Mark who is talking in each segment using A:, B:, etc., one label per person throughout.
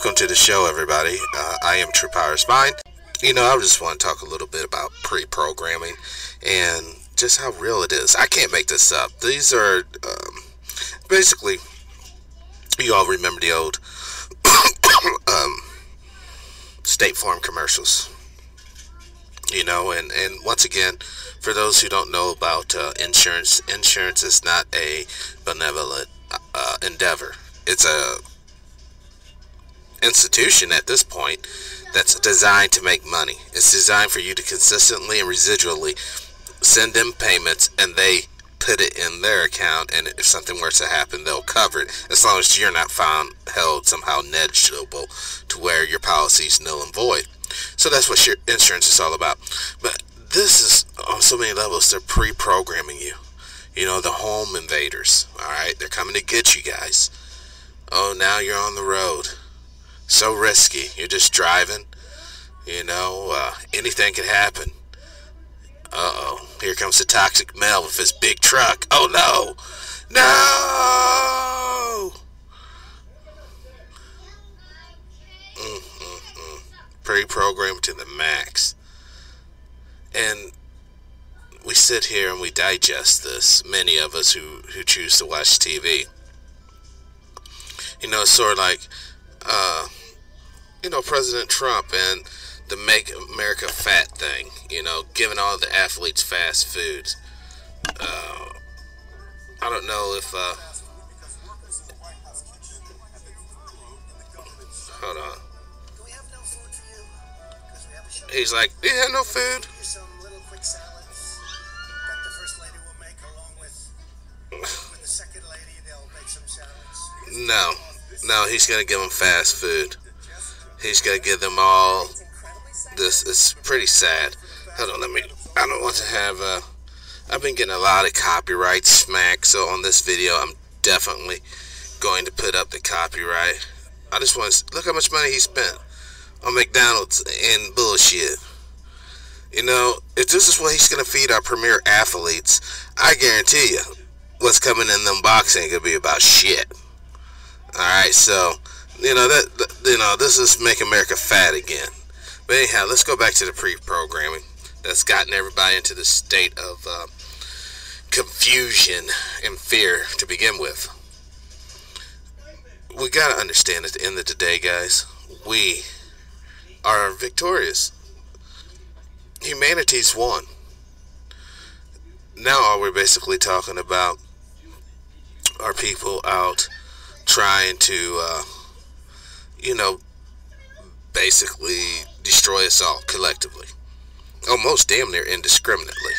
A: welcome to the show, everybody. I am TruePowerIsMine. I just want to talk a little bit about pre-programming and just how real it is. I can't make this up. These are basically, you all remember the old State Farm commercials. And once again, for those who don't know about insurance is not a benevolent endeavor. It's a institution at this point that's designed to make money. It's designed for you to consistently and residually send them payments, and they put it in their account, and if something were to happen, they'll cover it, as long as you're not held somehow negligible to where your policy is null and void. So that's what your insurance is all about. But this is, on so many levels, they're pre-programming you. The home invaders, alright? They're coming to get you guys. Oh, now you're on the road. So risky. You're just driving. Anything could happen. Uh-oh. Here comes the toxic male with his big truck. Oh, no! No! Pre-programmed to the max. And we sit here and we digest this, many of us who choose to watch TV. It's sort of like, President Trump and the Make America Fat thing, giving all the athletes fast foods. I don't know if, hold on. He's like, do you have no food? No, he's going to give them fast food. He's going to give them all this. It's pretty sad. Hold on, I don't want to have, I've been getting a lot of copyright smack, so on this video, I'm definitely going to put up the copyright. I just want to, look how much money he spent on McDonald's and bullshit. If this is what he's going to feed our premier athletes, I guarantee you, what's coming in them boxing ain't going to be about shit. Alright, so, this is Make America Fat again. But anyhow, let's go back to the pre-programming that's gotten everybody into the state of confusion and fear to begin with. We gotta understand, at the end of the day, guys, we are victorious. Humanity's won. Now all we're basically talking about are people out trying to, basically destroy us all collectively. Almost damn near indiscriminately.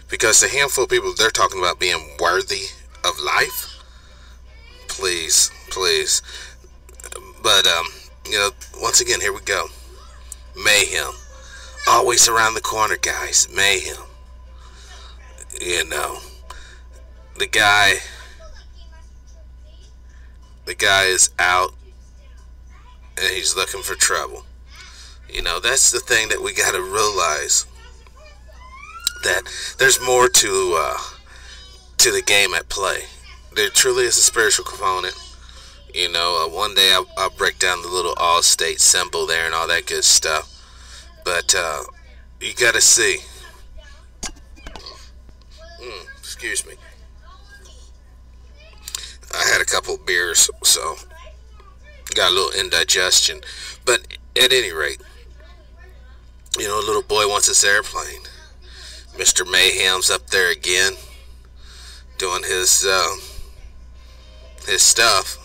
A: Because the handful of people they're talking about being worthy of life, please. But, once again, here we go. Mayhem. Always around the corner, guys. Mayhem. The guy is out and he's looking for trouble. That's the thing that we got to realize, that there's more to the game at play. There truly is a spiritual component. One day I'll break down the little all-state symbol there and all that good stuff. But you got to see. Excuse me. I had a couple of beers, so got a little indigestion. But at any rate, a little boy wants his airplane. Mr. Mayhem's up there again, doing his stuff.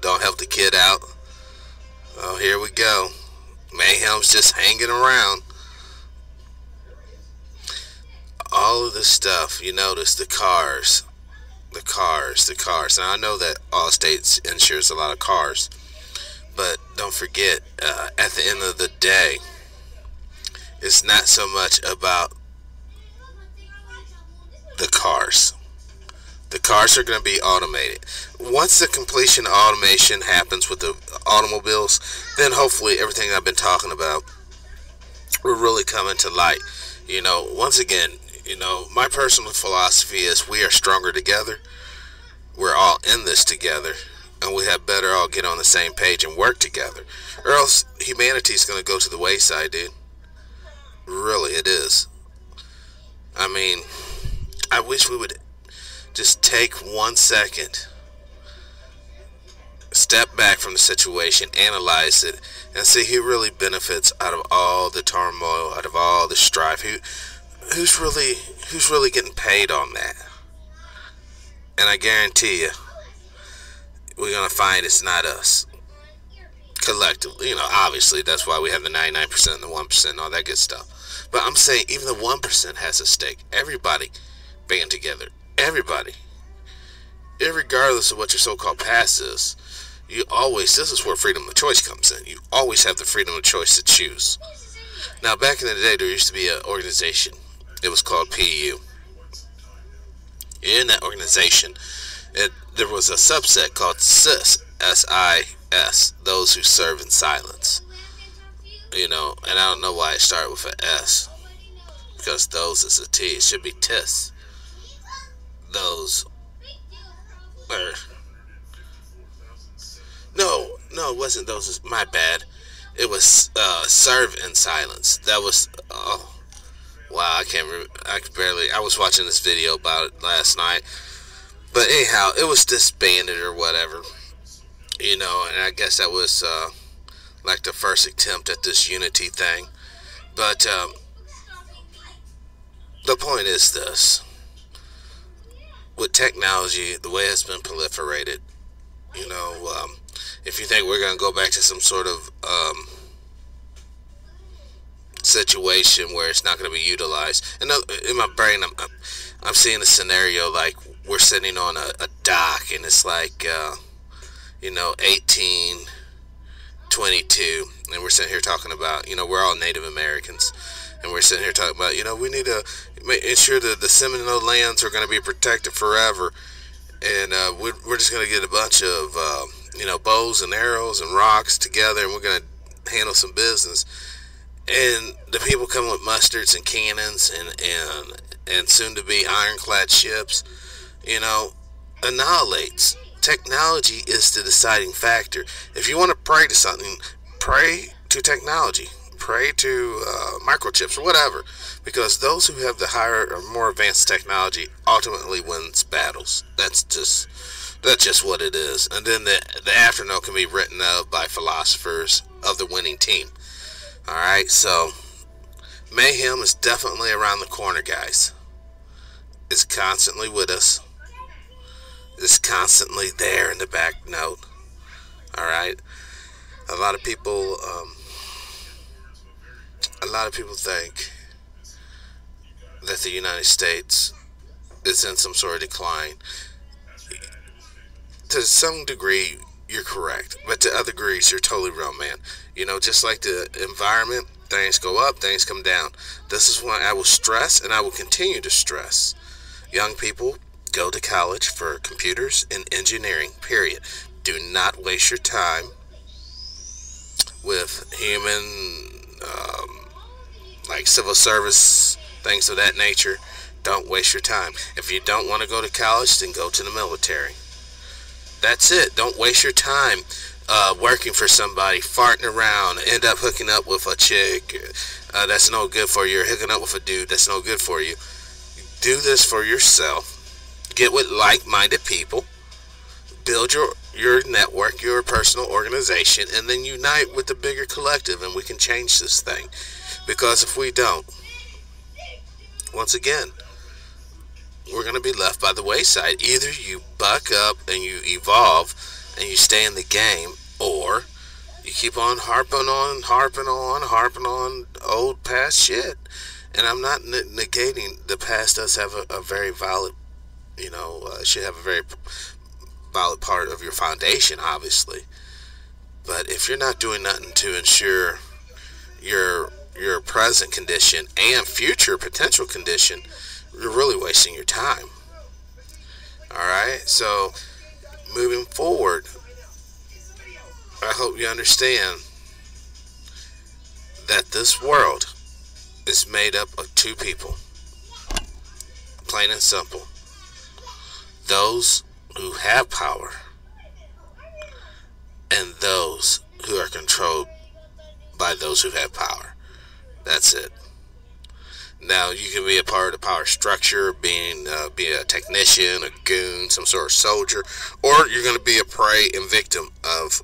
A: Don't help the kid out. Oh, here we go. Mayhem's just hanging around. All of this stuff, you notice the cars. Now I know that Allstate insures a lot of cars, but don't forget, at the end of the day, it's not so much about the cars. The cars are going to be automated. Once the completion of automation happens with the automobiles, then hopefully everything I've been talking about will really come into light. Once again, my personal philosophy is we are stronger together. We're all in this together. and we had better all get on the same page and work together, or else humanity's going to go to the wayside, dude. Really, it is. I mean, I wish we would just take 1 second, step back from the situation, analyze it, and see who really benefits out of all the turmoil, out of all the strife. Who's really getting paid on that? And I guarantee you, we're gonna find it's not us. Collectively, obviously that's why we have the 99% and the 1% and all that good stuff. But I'm saying even the 1% has a stake. Everybody band together. Everybody. Irregardless of what your so-called past is, this is where freedom of choice comes in. You always have the freedom of choice to choose. Now, back in the day, there used to be an organization. It was called PU. In that organization, there was a subset called SIS, S-I-S, those who serve in silence. And I don't know why it started with an S, because those is a T. It should be TIS. Those are... No, it wasn't those. My bad. It was serve in silence. That was... Oh, wow, I was watching this video about it last night. But anyhow, it was disbanded or whatever. And I guess that was like the first attempt at this unity thing. But the point is this. With technology, the way it's been proliferated, if you think we're going to go back to some sort of situation where it's not going to be utilized, and in my brain, I'm seeing a scenario like we're sitting on a dock, and it's like 1822, and we're sitting here talking about, we're all Native Americans, and we're sitting here talking about, we need to ensure that the Seminole lands are going to be protected forever, and we're just going to get a bunch of bows and arrows and rocks together, and we're going to handle some business. And the people come with mustards and cannons and soon to be ironclad ships, annihilates. Technology is the deciding factor. If you want to pray to something, pray to technology. Pray to microchips or whatever, because those who have the higher or more advanced technology ultimately wins battles. That's just what it is. And then the afternote can be written of by philosophers of the winning team. Alright, so Mayhem is definitely around the corner, guys. It's constantly with us. It's constantly there in the back note. Alright? A lot of people think that the United States is in some sort of decline. To some degree, you're correct, but to other degrees, you're totally wrong, man. Just like the environment, things go up, things come down. This is why I will stress, and I will continue to stress, young people, go to college for computers and engineering, period. Do not waste your time with human, like civil service, things of that nature. Don't waste your time. If you don't want to go to college, then go to the military. That's it. Don't waste your time working for somebody, farting around, end up hooking up with a chick that's no good for you, or hooking up with a dude that's no good for you. Do this for yourself. Get with like-minded people. Build your network, your personal organization, and then unite with the bigger collective, and we can change this thing. Because if we don't, once again, we're going to be left by the wayside. Either you buck up and you evolve and you stay in the game, or you keep on harping on old past shit. And I'm not negating the past does have a very valid, should have a very valid part of your foundation, obviously. But if you're not doing nothing to ensure your present condition and future potential condition, you're really wasting your time. Alright, so moving forward, I hope you understand that this world is made up of two people. Plain and simple. Those who have power and those who are controlled by those who have power. That's it. Now, you can be a part of the power structure, be a technician, a goon, some sort of soldier, or you're going to be a prey and victim of,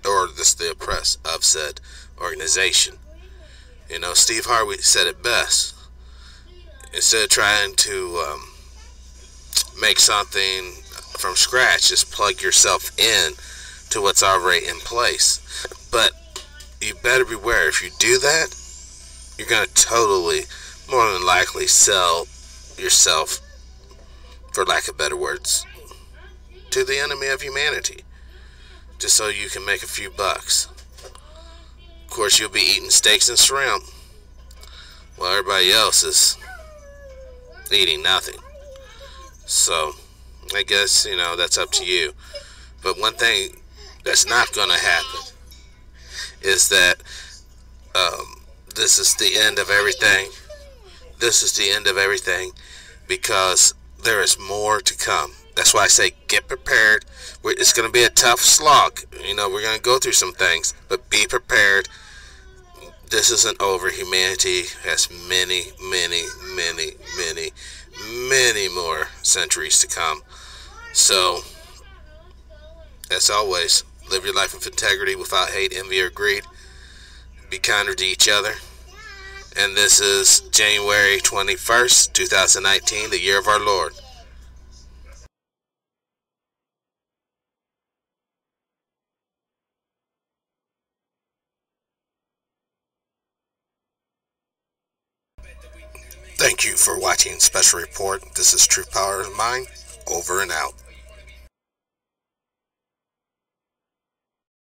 A: or the oppressed of said organization. You know, Steve Harvey said it best. Instead of trying to make something from scratch, just plug yourself in to what's already in place. But you better beware. If you do that, you're going to totally, more than likely, sell yourself, for lack of better words, to the enemy of humanity, just so you can make a few bucks. Of course, you'll be eating steaks and shrimp while everybody else is eating nothing. So, I guess, you know, that's up to you. But one thing that's not going to happen is that this is the end of everything. This is the end of everything, because there is more to come. That's why I say get prepared. It's going to be a tough slog. You know, we're going to go through some things, but be prepared. This isn't over. Humanity has many, many, many, many, many more centuries to come. So, as always, live your life with integrity, without hate, envy, or greed. Be kinder to each other. And this is January 21st, 2019, the year of our Lord. Thank you for watching Special Report. This is TruePowerIsMine. Over and out.